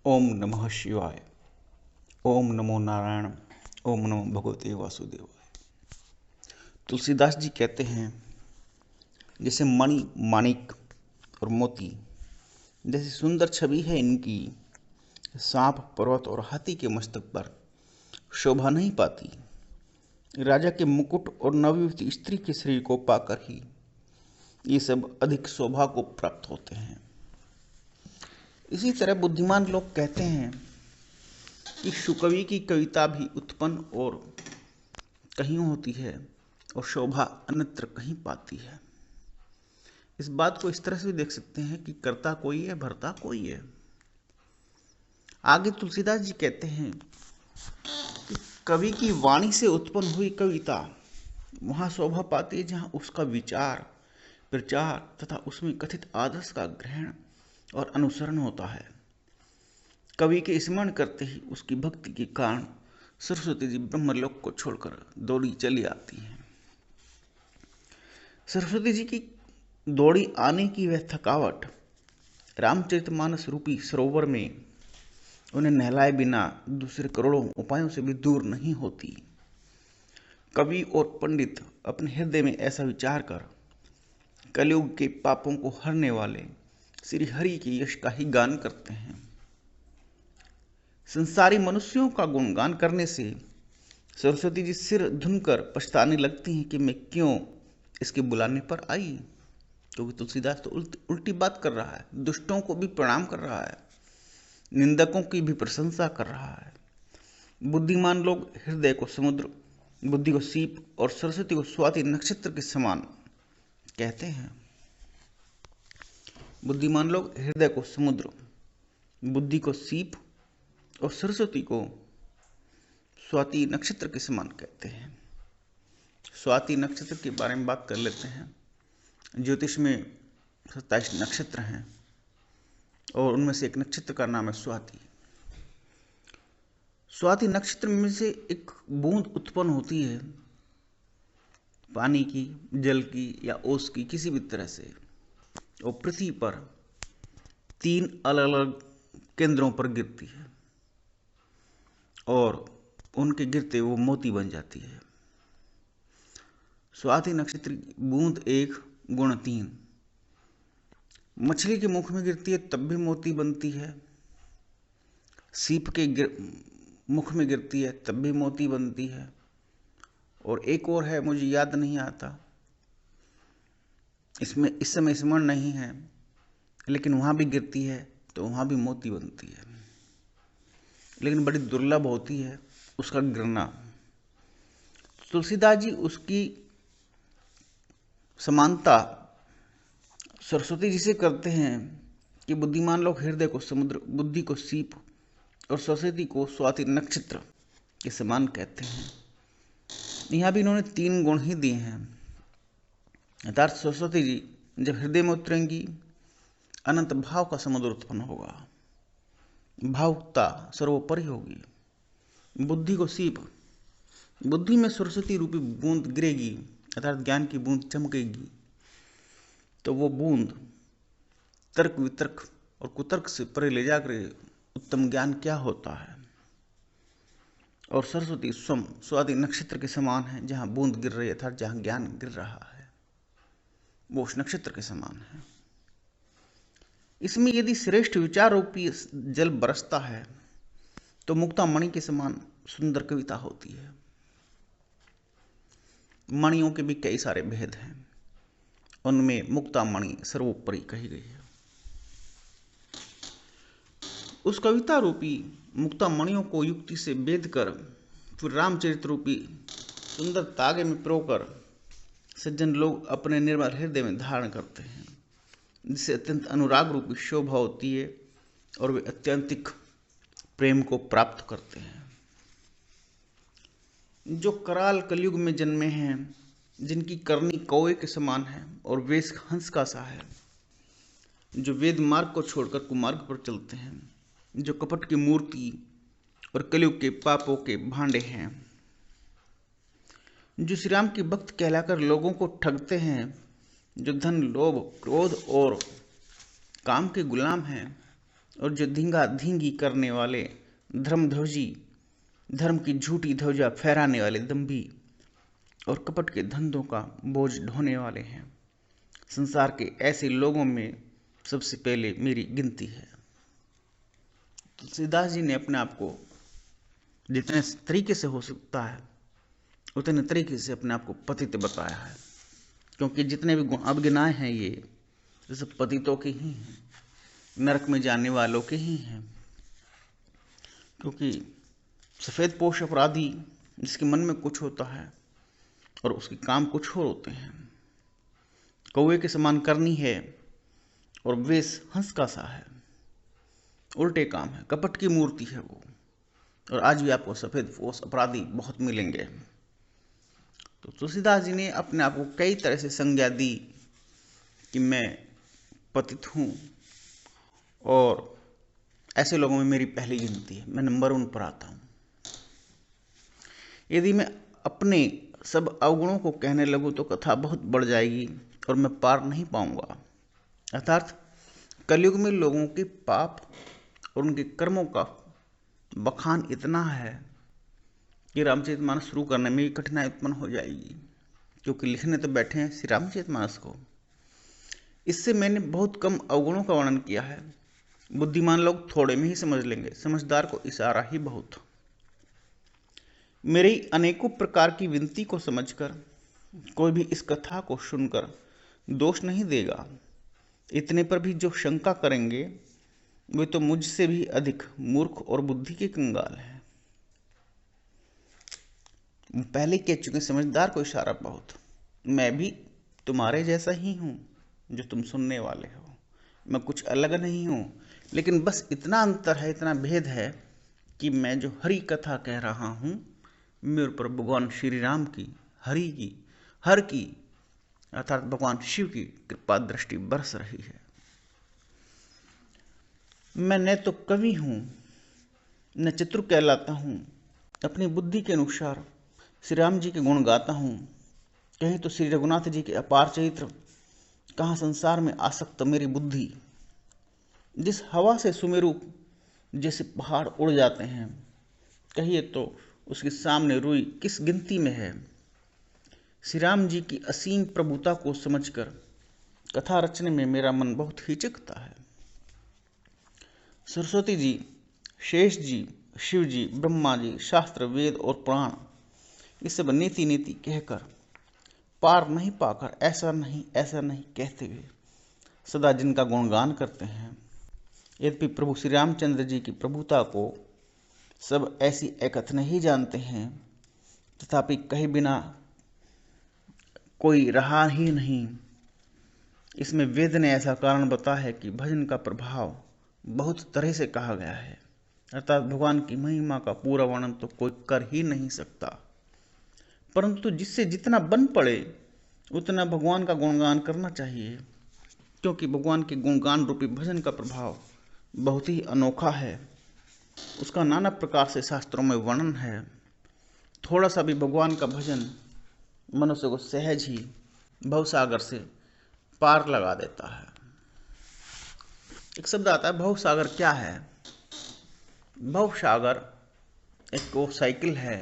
ओम नमः शिवाय। ओम नमो नारायण। ओम नमो भगवते वासुदेवाय। तुलसीदास जी कहते हैं, जैसे मणि, माणिक और मोती जैसी सुंदर छवि है इनकी, सांप, पर्वत और हाथी के मस्तक पर शोभा नहीं पाती। राजा के मुकुट और नवयुवती स्त्री के शरीर को पाकर ही ये सब अधिक शोभा को प्राप्त होते हैं। इसी तरह बुद्धिमान लोग कहते हैं कि शुकवि की कविता भी उत्पन्न और कहीं होती है और शोभा अन्यत्र कहीं पाती है। इस बात को इस तरह से भी देख सकते हैं कि कर्ता कोई है, भरता कोई है। आगे तुलसीदास जी कहते हैं कि कवि की वाणी से उत्पन्न हुई कविता वहां शोभा पाती है जहां उसका विचार, प्रचार तथा उसमें कथित आदर्श का ग्रहण और अनुसरण होता है। कवि के स्मरण करते ही उसकी भक्ति के कारण सरस्वती जी ब्रह्मलोक को छोड़कर दौड़ी चली आती हैं। सरस्वती जी की दौड़ी आने की वह थकावट रामचरितमानस रूपी सरोवर में उन्हें नहलाए बिना दूसरे करोड़ों उपायों से भी दूर नहीं होती। कवि और पंडित अपने हृदय में ऐसा विचार कर कलयुग के पापों को हरने वाले श्री हरि के यश का ही गान करते हैं। संसारी मनुष्यों का गुणगान करने से सरस्वती जी सिर धुनकर पछताने लगती हैं कि मैं क्यों इसके बुलाने पर आई, क्योंकि तुलसीदास तो उल्टी बात कर रहा है, दुष्टों को भी प्रणाम कर रहा है, निंदकों की भी प्रशंसा कर रहा है। बुद्धिमान लोग हृदय को समुद्र, बुद्धि को सीप और सरस्वती को स्वाति नक्षत्र के समान कहते हैं। बुद्धिमान लोग हृदय को समुद्र, बुद्धि को सीप और सरस्वती को स्वाति नक्षत्र के समान कहते हैं। स्वाति नक्षत्र के बारे में बात कर लेते हैं। ज्योतिष में 27 नक्षत्र हैं और उनमें से एक नक्षत्र का नाम है स्वाति। स्वाति नक्षत्र में से एक बूंद उत्पन्न होती है, पानी की, जल की या ओस की, किसी भी तरह से, और पृथ्वी पर 3 अलग अलग केंद्रों पर गिरती है और उनके गिरते वो मोती बन जाती है। स्वाति नक्षत्र की बूंद 1 गुण 3 मछली के मुख में गिरती है तब भी मोती बनती है, सीप के मुख में गिरती है तब भी मोती बनती है, और एक और है, मुझे याद नहीं आता, इसमें इस समय स्मरण नहीं है, लेकिन वहां भी गिरती है तो वहां भी मोती बनती है, लेकिन बड़ी दुर्लभ होती है उसका गिरना। तुलसीदास जी उसकी समानता सरस्वती जी से करते हैं कि बुद्धिमान लोग हृदय को समुद्र, बुद्धि को सीप और सरस्वती को स्वाति नक्षत्र के समान कहते हैं। यहाँ भी इन्होंने 3 गुण ही दिए हैं। अर्थात सरस्वती जी जब हृदय में उतरेंगी अनंत भाव का समुद्र उत्पन्न होगा, भावुकता सर्वोपरि होगी। बुद्धि को सीप, बुद्धि में सरस्वती रूपी बूंद गिरेगी, अर्थात ज्ञान की बूंद चमकेगी, तो वो बूंद तर्क वितर्क और कुतर्क से परे ले जाकर उत्तम ज्ञान क्या होता है। और सरस्वती स्वयं स्वाति नक्षत्र के समान है, जहां बूंद गिर रही है अर्थात जहां ज्ञान गिर रहा है वो उस नक्षत्र के समान है। इसमें यदि श्रेष्ठ विचार रूपी जल बरसता है तो मुक्ता मणि के समान सुंदर कविता होती है। मणियों के भी कई सारे भेद हैं, उनमें मुक्ता मणि सर्वोपरि कही गई है। उस कविता रूपी मुक्ता मणियों को युक्ति से बेध कर फिर रामचरित रूपी सुंदर तागे में पिरो कर सज्जन लोग अपने निर्मल हृदय में धारण करते हैं, जिससे अत्यंत अनुराग रूपी शोभा होती है और वे अत्यंतिक प्रेम को प्राप्त करते हैं। जो कराल कलयुग में जन्मे हैं, जिनकी करनी कौवे के समान है और वेश हंस का सा है, जो वेद मार्ग को छोड़कर कुमार्ग पर चलते हैं, जो कपट की मूर्ति और कलयुग के पापों के भांडे हैं, जो श्री राम के भक्त कहलाकर लोगों को ठगते हैं, जो धन, लोभ, क्रोध और काम के गुलाम हैं और जो धींगा धींगी करने वाले धर्मध्वजी, धर्म की झूठी ध्वजा फहराने वाले दंभी और कपट के धंधों का बोझ ढोने वाले हैं, संसार के ऐसे लोगों में सबसे पहले मेरी गिनती है। तुलसीदास जी ने अपने आप को जितने तरीके से हो सकता है उतने तरीके से अपने आप को पतित बताया है, क्योंकि जितने भी गुण अब गिनाए हैं ये सब पतितों के ही हैं, नरक में जाने वालों के ही हैं। क्योंकि सफ़ेद पोश अपराधी जिसके मन में कुछ होता है और उसके काम कुछ और होते हैं, कौवे के समान करनी है और वेश हंस का सा है, उल्टे काम है, कपट की मूर्ति है वो। और आज भी आपको सफ़ेद पोश अपराधी बहुत मिलेंगे। तो तुलसीदास जी ने अपने आप को कई तरह से संज्ञा दी कि मैं पतित हूँ और ऐसे लोगों में मेरी पहली गिनती है, मैं नंबर 1 पर आता हूँ। यदि मैं अपने सब अवगुणों को कहने लगूँ तो कथा बहुत बढ़ जाएगी और मैं पार नहीं पाऊंगा। अर्थात कलयुग में लोगों के पाप और उनके कर्मों का बखान इतना है कि रामचरितमानस शुरू करने में भी कठिनाई उत्पन्न हो जाएगी, क्योंकि लिखने तो बैठे हैं श्री रामचरितमानस को। इससे मैंने बहुत कम अवगुणों का वर्णन किया है। बुद्धिमान लोग थोड़े में ही समझ लेंगे, समझदार को इशारा ही बहुत। मेरी अनेकों प्रकार की विनती को समझकर कोई भी इस कथा को सुनकर दोष नहीं देगा। इतने पर भी जो शंका करेंगे वे तो मुझसे भी अधिक मूर्ख और बुद्धि के कंगाल हैं। पहले कह चुके समझदार को इशारा बहुत। मैं भी तुम्हारे जैसा ही हूँ जो तुम सुनने वाले हो, मैं कुछ अलग नहीं हूँ, लेकिन बस इतना अंतर है, इतना भेद है कि मैं जो हरि कथा कह रहा हूँ मेरे पर भगवान श्री राम की, हरि की, हर की अर्थात भगवान शिव की कृपा दृष्टि बरस रही है। मैं न तो कवि हूँ न चतुर कहलाता हूँ, अपनी बुद्धि के अनुसार श्री राम जी के गुण गाता हूँ। कहीं तो श्री रघुनाथ जी के अपार चरित्र, कहाँ संसार में आसक्त मेरी बुद्धि। जिस हवा से सुमेरु जैसे पहाड़ उड़ जाते हैं, कहिए तो उसके सामने रुई किस गिनती में है। श्री राम जी की असीम प्रभुता को समझकर कथा रचने में मेरा मन बहुत हिचकता है। सरस्वती जी, शेष जी, शिव जी, ब्रह्मा जी, शास्त्र, वेद और पुराण ये सब नीति नीति कहकर पार नहीं पाकर ऐसा नहीं कहते हुए सदा जिनका गुणगान करते हैं। यद्यपि प्रभु श्री रामचंद्र जी की प्रभुता को सब ऐसी एकथन ही जानते हैं, तथापि कहे बिना कोई रहा ही नहीं। इसमें वेद ने ऐसा कारण बताया है कि भजन का प्रभाव बहुत तरह से कहा गया है, अर्थात भगवान की महिमा का पूरा वर्णन तो कोई कर ही नहीं सकता, परंतु जिससे जितना बन पड़े उतना भगवान का गुणगान करना चाहिए, क्योंकि भगवान के गुणगान रूपी भजन का प्रभाव बहुत ही अनोखा है। उसका नाना प्रकार से शास्त्रों में वर्णन है। थोड़ा सा भी भगवान का भजन मनुष्य को सहज ही भवसागर से पार लगा देता है। एक शब्द आता है भवसागर। क्या है भवसागर? एक वो साइकिल है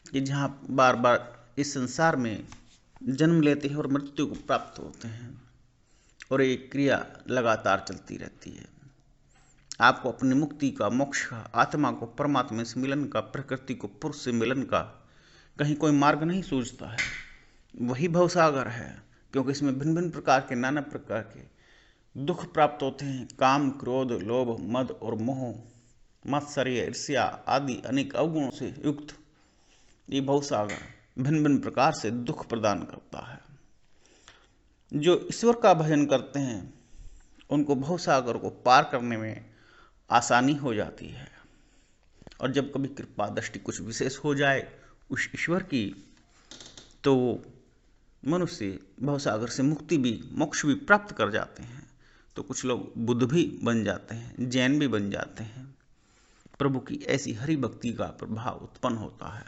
कि जहाँ बार बार इस संसार में जन्म लेते हैं और मृत्यु को प्राप्त होते हैं, और एक क्रिया लगातार चलती रहती है। आपको अपनी मुक्ति का, मोक्ष का, आत्मा को परमात्मा से मिलन का, प्रकृति को पुरुष से मिलन का कहीं कोई मार्ग नहीं सूझता है, वही भवसागर है। क्योंकि इसमें भिन्न भिन्न प्रकार के, नाना प्रकार के दुख प्राप्त होते हैं। काम, क्रोध, लोभ, मद और मोह, मात्सर्य, ईर्ष्या आदि अनेक अवगुणों से युक्त ये भवसागर भिन्न भिन्न प्रकार से दुख प्रदान करता है। जो ईश्वर का भजन करते हैं उनको भवसागर को पार करने में आसानी हो जाती है। और जब कभी कृपा दृष्टि कुछ विशेष हो जाए उस ईश्वर की, तो मनुष्य भवसागर से मुक्ति भी, मोक्ष भी प्राप्त कर जाते हैं। तो कुछ लोग बुद्ध भी बन जाते हैं, जैन भी बन जाते हैं। प्रभु की ऐसी हरि भक्ति का प्रभाव उत्पन्न होता है।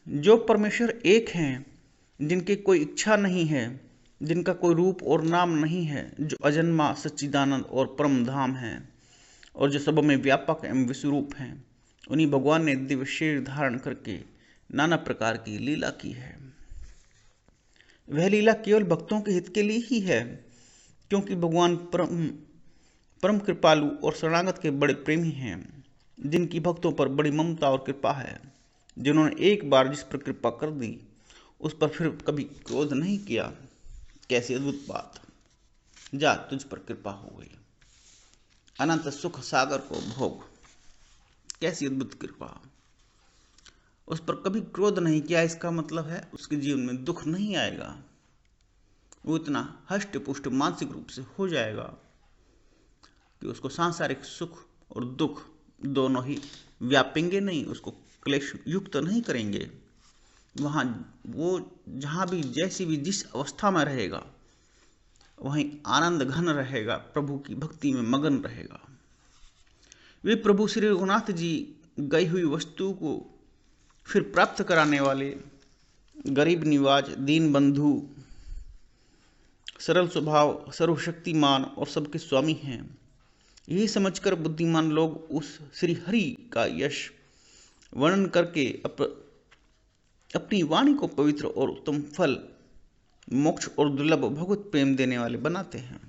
जो परमेश्वर एक हैं, जिनकी कोई इच्छा नहीं है, जिनका कोई रूप और नाम नहीं है, जो अजन्मा सच्चिदानंद और परम धाम है, और जो सब में व्यापक एवं विश्वरूप हैं, उन्हीं भगवान ने दिव्य शरीर धारण करके नाना प्रकार की लीला की है। वह लीला केवल भक्तों के हित के लिए ही है, क्योंकि भगवान परम कृपालु और शरणागत के बड़े प्रेमी हैं, जिनकी भक्तों पर बड़ी ममता और कृपा है, जिन्होंने एक बार जिस पर कृपा कर दी उस पर फिर कभी क्रोध नहीं किया। कैसी अद्भुत बात! जा, तुझ पर कृपा हो गई, अनंत सुख सागर को भोग। कैसी अद्भुत कृपा! उस पर कभी क्रोध नहीं किया, इसका मतलब है उसके जीवन में दुख नहीं आएगा। वो इतना हष्ट पुष्ट मानसिक रूप से हो जाएगा कि उसको सांसारिक सुख और दुख दोनों ही व्यापेंगे नहीं, उसको क्लेश युक्त नहीं करेंगे। वहाँ वो जहाँ भी जैसी भी जिस अवस्था में रहेगा वहीं आनंद घन रहेगा, प्रभु की भक्ति में मगन रहेगा। वे प्रभु श्री रघुनाथ जी गई हुई वस्तु को फिर प्राप्त कराने वाले, गरीब निवाज, दीन बंधु, सरल स्वभाव, सर्वशक्तिमान और सबके स्वामी हैं। यही समझकर बुद्धिमान लोग उस श्री हरि का यश वर्णन करके अपनी वाणी को पवित्र और उत्तम फल, मोक्ष और दुर्लभ भगवत प्रेम देने वाले बनाते हैं।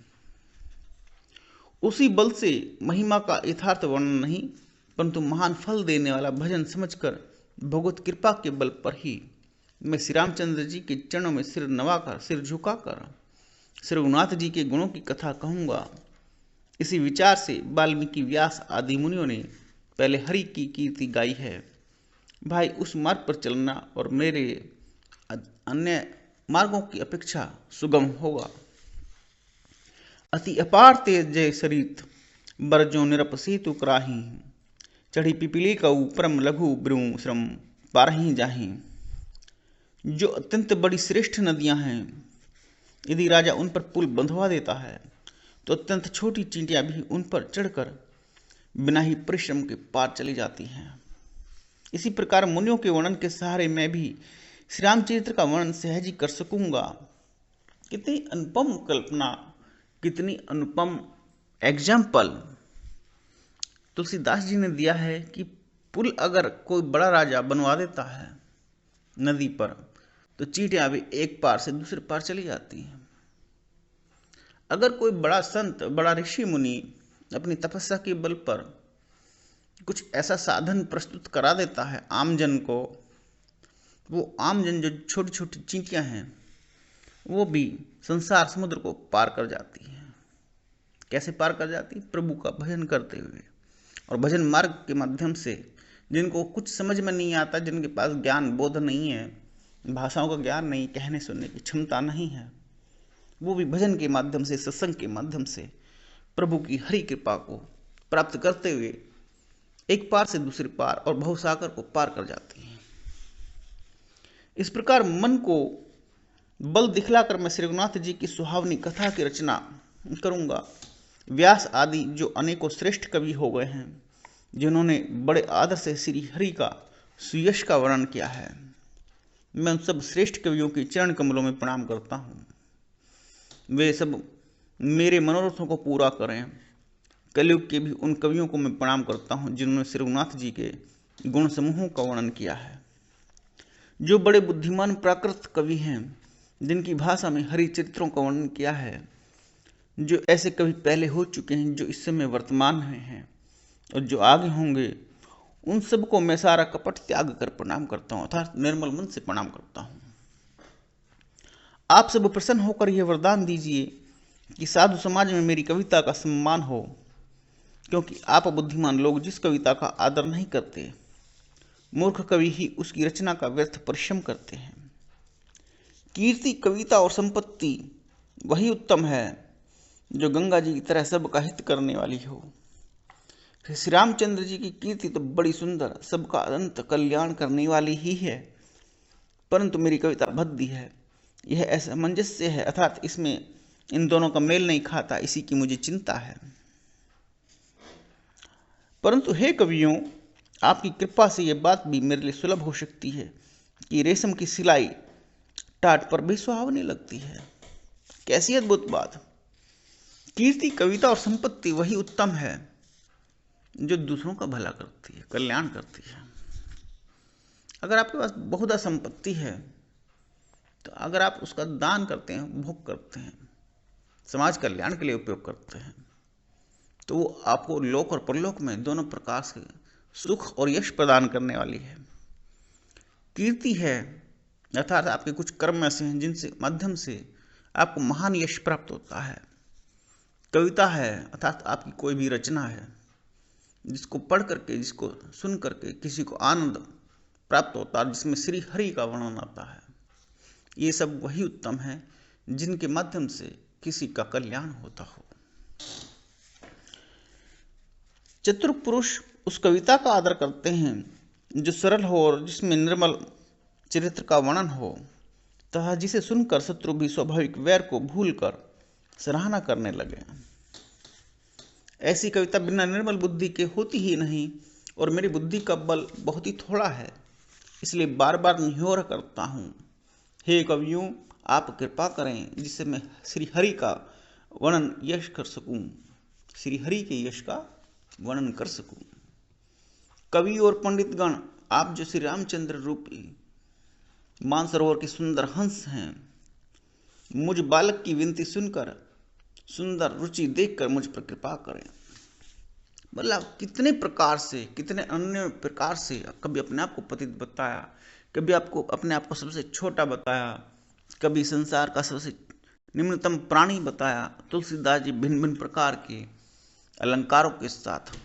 उसी बल से महिमा का यथार्थ वर्णन नहीं, परंतु महान फल देने वाला भजन समझकर भगवत कृपा के बल पर ही मैं श्री रामचंद्र जी के चरणों में सिर नवाकर, सिर झुकाकर श्री रघुनाथ जी के गुणों की कथा कहूँगा। इसी विचार से वाल्मीकि, व्यास आदि मुनियों ने पहले हरि की कीर्ति गाई है। भाई, उस मार्ग पर चलना और मेरे अन्य मार्गों की अपेक्षा सुगम होगा। अति अपार तेज जय सरित, बरजो निरपसीतु कराही, चढ़ी पिपली कऊ परम लघु ब्रू श्रम पारही जाही। जो अत्यंत बड़ी श्रेष्ठ नदियां हैं, यदि राजा उन पर पुल बंधवा देता है तो अत्यंत छोटी चींटियां भी उन पर चढ़कर बिना ही परिश्रम के पार चली जाती हैं। इसी प्रकार मुनियों के वर्णन के सहारे मैं भी श्री रामचरित्र का वर्णन सहज ही कर सकूंगा। कितनी अनुपम कल्पना, कितनी अनुपम एग्जाम्पल तुलसीदास जी ने दिया है कि पुल अगर कोई बड़ा राजा बनवा देता है नदी पर तो चींटियां भी एक पार से दूसरे पार चली जाती हैं। अगर कोई बड़ा संत, बड़ा ऋषि मुनि अपनी तपस्या के बल पर कुछ ऐसा साधन प्रस्तुत करा देता है आमजन को, वो आमजन जो छोटी छोटी चींटियां हैं वो भी संसार समुद्र को पार कर जाती हैं। कैसे पार कर जाती? प्रभु का भजन करते हुए और भजन मार्ग के माध्यम से। जिनको कुछ समझ में नहीं आता, जिनके पास ज्ञान बोध नहीं है, भाषाओं का ज्ञान नहीं, कहने सुनने की क्षमता नहीं है, वो भी भजन के माध्यम से, सत्संग के माध्यम से प्रभु की हरि कृपा को प्राप्त करते हुए एक पार से दूसरे पार और भवसागर को पार कर जाती हैं। इस प्रकार मन को बल दिखलाकर मैं श्री रघुनाथ जी की सुहावनी कथा की रचना करूंगा। व्यास आदि जो अनेकों श्रेष्ठ कवि हो गए हैं, जिन्होंने बड़े आदर से श्री हरि का सुयश का वर्णन किया है, मैं उन सब श्रेष्ठ कवियों के चरण कमलों में प्रणाम करता हूँ। वे सब मेरे मनोरथों को पूरा करें। कलयुग के भी उन कवियों को मैं प्रणाम करता हूँ जिन्होंने श्री रघुनाथ जी के गुण समूहों का वर्णन किया है। जो बड़े बुद्धिमान प्राकृत कवि हैं, जिनकी भाषा में हरि चरित्रों का वर्णन किया है, जो ऐसे कवि पहले हो चुके हैं, जो इस समय वर्तमान में हैं और जो आगे होंगे, उन सबको मैं सारा कपट त्याग कर प्रणाम करता हूँ, अर्थात निर्मल मन से प्रणाम करता हूँ। आप सब प्रसन्न होकर यह वरदान दीजिए कि साधु समाज में मेरी कविता का सम्मान हो, क्योंकि आप बुद्धिमान लोग जिस कविता का आदर नहीं करते, मूर्ख कवि ही उसकी रचना का व्यर्थ परिश्रम करते हैं। कीर्ति, कविता और संपत्ति वही उत्तम है जो गंगा जी की तरह सबका हित करने वाली हो। श्री रामचंद्र जी की कीर्ति तो बड़ी सुंदर, सबका अनंत कल्याण करने वाली ही है, परंतु मेरी कविता भद्दी है। यह असमंजस्य है, अर्थात इसमें इन दोनों का मेल नहीं खाता, इसी की मुझे चिंता है। परंतु हे कवियों, आपकी कृपा से यह बात भी मेरे लिए सुलभ हो सकती है कि रेशम की सिलाई टाट पर भी सुहावनी लगती है। कैसी अद्भुत बात। कीर्ति, कविता और संपत्ति वही उत्तम है जो दूसरों का भला करती है, कल्याण करती है। अगर आपके पास बहुधा संपत्ति है तो अगर आप उसका दान करते हैं, उपभोग करते हैं, समाज कल्याण के लिए उपयोग करते हैं, तो वो आपको लोक और परलोक में दोनों प्रकार से सुख और यश प्रदान करने वाली है। कीर्ति है अर्थात आपके कुछ कर्म ऐसे हैं जिनसे माध्यम से आपको महान यश प्राप्त होता है। कविता है अर्थात आपकी कोई भी रचना है जिसको पढ़ करके, जिसको सुन करके किसी को आनंद प्राप्त होता है, जिसमें श्री हरि का वर्णन आता है। ये सब वही उत्तम है जिनके माध्यम से किसी का कल्याण होता हो। चतुर पुरुष उस कविता का आदर करते हैं जो सरल हो और जिसमें निर्मल चरित्र का वर्णन हो, तथा जिसे सुनकर शत्रु भी स्वाभाविक वैर को भूलकर सराहना करने लगे। ऐसी कविता बिना निर्मल बुद्धि के होती ही नहीं, और मेरी बुद्धि का बल बहुत ही थोड़ा है, इसलिए बार बार निहोरा करता हूँ, हे कवियों आप कृपा करें जिससे मैं श्री हरि का वर्णन यश कर सकूं, श्री हरि के यश का वर्णन कर सकूं। कवि और पंडितगण, आप जो श्री रामचंद्र रूपी मानसरोवर के सुंदर हंस हैं, मुझ बालक की विनती सुनकर, सुंदर रुचि देखकर मुझ पर कृपा करें। मतलब कितने प्रकार से, कितने अन्य प्रकार से कभी अपने आप को पतित बताया, कभी आपको अपने आप को सबसे छोटा बताया, कभी संसार का सबसे निम्नतम प्राणी बताया। तुलसीदास जी भिन्न भिन्न प्रकार के अलंकारों के साथ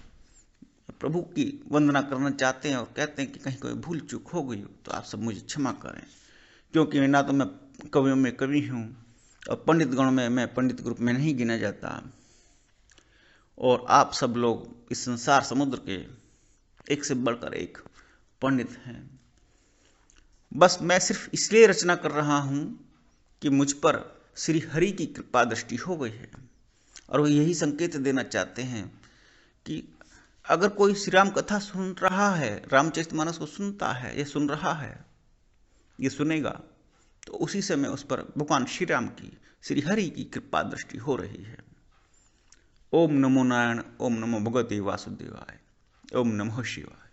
प्रभु की वंदना करना चाहते हैं और कहते हैं कि कहीं कोई भूल चूक हो गई हो तो आप सब मुझे क्षमा करें, क्योंकि ना तो मैं कवियों में कवि हूँ और पंडित गण में मैं पंडित ग्रुप में नहीं गिना जाता, और आप सब लोग इस संसार समुद्र के एक से बढ़कर एक पंडित हैं। बस मैं सिर्फ इसलिए रचना कर रहा हूँ कि मुझ पर श्री हरि की कृपा दृष्टि हो गई है, और वो यही संकेत देना चाहते हैं कि अगर कोई श्री राम कथा सुन रहा है, रामचरितमानस को सुनता है, ये सुन रहा है, ये सुनेगा, तो उसी समय उस पर भगवान श्री राम की, श्री हरि की कृपा दृष्टि हो रही है। ओम नमो नारायण, ओम नमो भगवते वासुदेवाय, ओम नमः शिवाय।